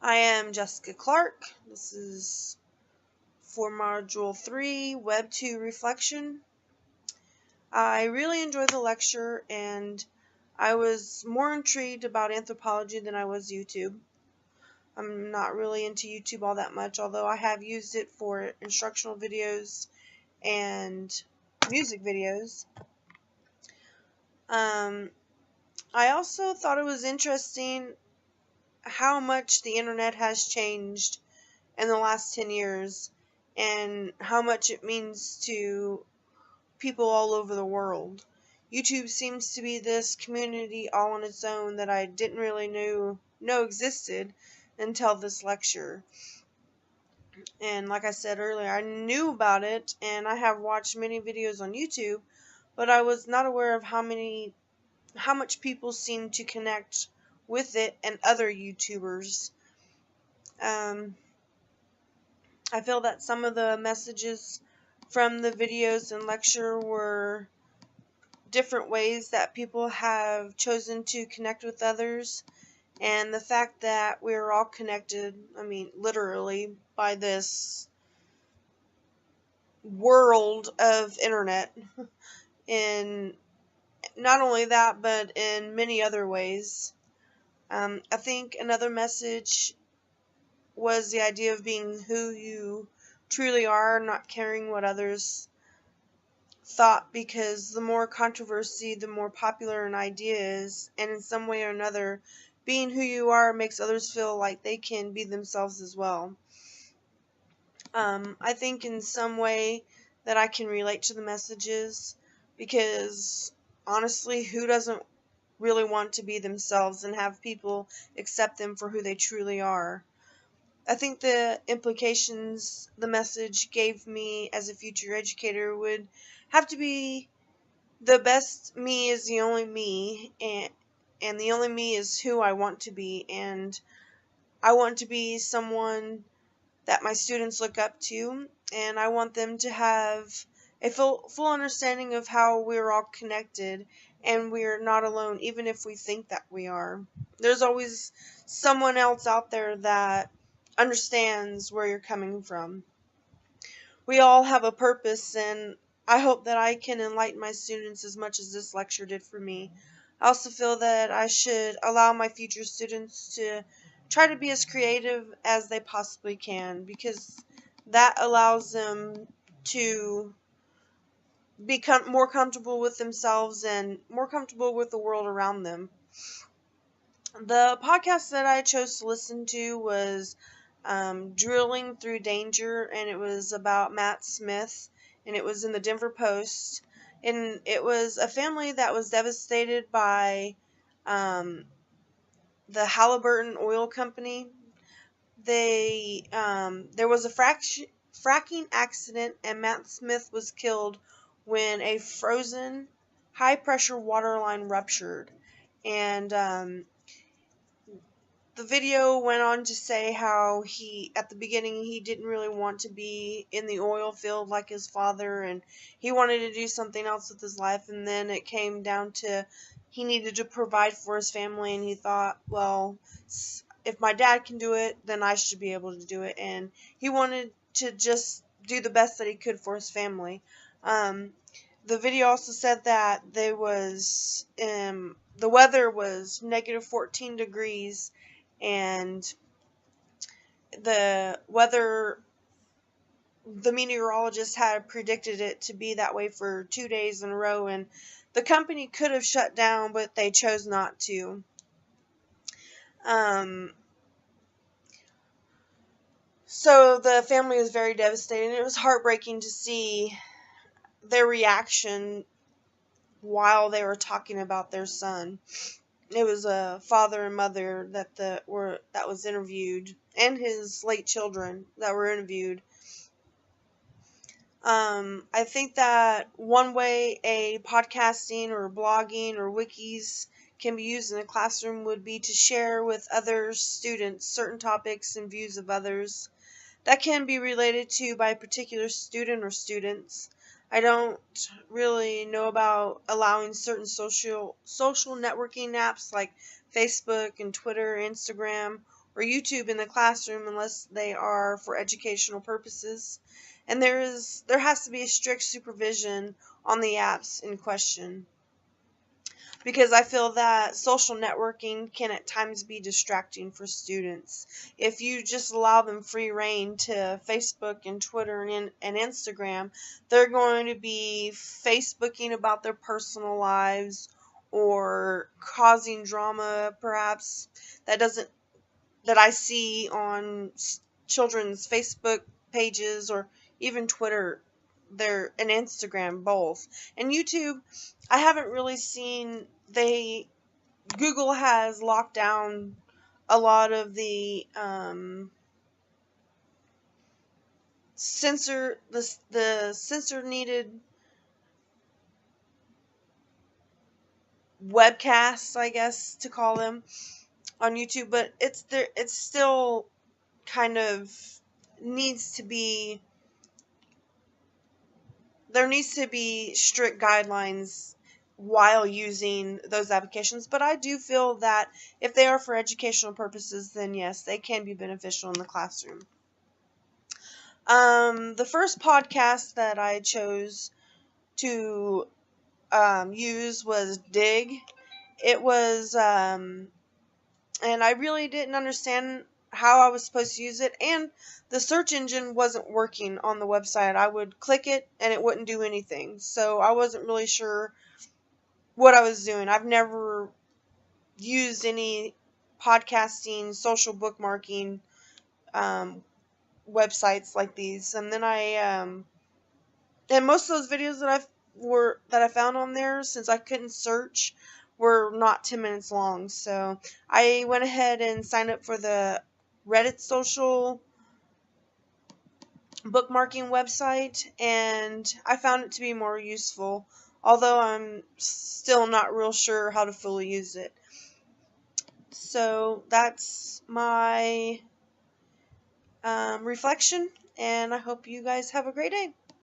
I am Jessica Clark. This is for Module 3, Web 2 Reflection. I really enjoyed the lecture, and I was more intrigued about anthropology than I was YouTube. I'm not really into YouTube all that much, although I have used it for instructional videos and music videos. I also thought it was interesting how much the internet has changed in the last 10 years and how much it means to people all over the world. YouTube seems to be this community all on its own that I didn't really know existed until this lecture. And like I said earlier, I knew about it and I have watched many videos on YouTube, but I was not aware of how much people seem to connect with it and other YouTubers. I feel that some of the messages from the videos and lecture were different ways that people have chosen to connect with others, and the fact that we're all connected, literally, by this world of internet, in not only that, but in many other ways. I think another message was the idea of being who you truly are, not caring what others thought, because the more controversy, the more popular an idea is, and in some way or another, being who you are makes others feel like they can be themselves as well. I think in some way that I can relate to the messages, because honestly, who doesn't really want to be themselves and have people accept them for who they truly are? I think the implications the message gave me as a future educator would have to be the best me is the only me, and the only me is who I want to be, and I want to be someone that my students look up to, and I want them to have a full understanding of how we're all connected and we're not alone, even if we think that we are. There's always someone else out there that understands where you're coming from. We all have a purpose, and I hope that I can enlighten my students as much as this lecture did for me. I also feel that I should allow my future students to try to be as creative as they possibly can, because that allows them to become more comfortable with themselves and more comfortable with the world around them. The podcast that I chose to listen to was Drilling Through Danger, and it was about Matt Smith, and it was in the Denver Post. And it was a family that was devastated by the Halliburton Oil Company. There was a fracking accident, and Matt Smith was killed when a frozen high-pressure water line ruptured. And the video went on to say how at the beginning, he didn't really want to be in the oil field like his father, and he wanted to do something else with his life, and then it came down to he needed to provide for his family, and he thought, well, if my dad can do it, then I should be able to do it, and he wanted to just do the best that he could for his family. The video also said that the weather was negative 14 degrees, and the meteorologist had predicted it to be that way for 2 days in a row, and the company could have shut down, but they chose not to. So the family was very devastated, and it was heartbreaking to see their reaction while they were talking about their son. It was a father and mother that was interviewed, and his late children that were interviewed. I think that one way a podcasting or blogging or wikis can be used in a classroom would be to share with other students certain topics and views of others that can be related to by a particular student or students. I don't really know about allowing certain social networking apps like Facebook and Twitter, Instagram, or YouTube in the classroom unless they are for educational purposes. And there has to be a strict supervision on the apps in question, because I feel that social networking can at times be distracting for students. If you just allow them free reign to Facebook and Twitter and Instagram, they're going to be Facebooking about their personal lives or causing drama, perhaps, that doesn't that I see on children's Facebook pages or even Twitter, there and Instagram both. And YouTube, I haven't really seen Google has locked down a lot of the censor needed webcasts, I guess to call them, on YouTube, but it's still kind of needs to be there needs to be strict guidelines while using those applications. But I do feel that if they are for educational purposes, then yes, they can be beneficial in the classroom. The first podcast that I chose to use was Dig. It was, and I really didn't understand how I was supposed to use it, and the search engine wasn't working on the website. I would click it and it wouldn't do anything, so I wasn't really sure what I was doing. I've never used any podcasting, social bookmarking websites like these, and then and most of those videos that I found on there, since I couldn't search, were not 10 minutes long. So I went ahead and signed up for the Reddit social bookmarking website, and I found it to be more useful, although I'm still not real sure how to fully use it. So that's my reflection, and I hope you guys have a great day.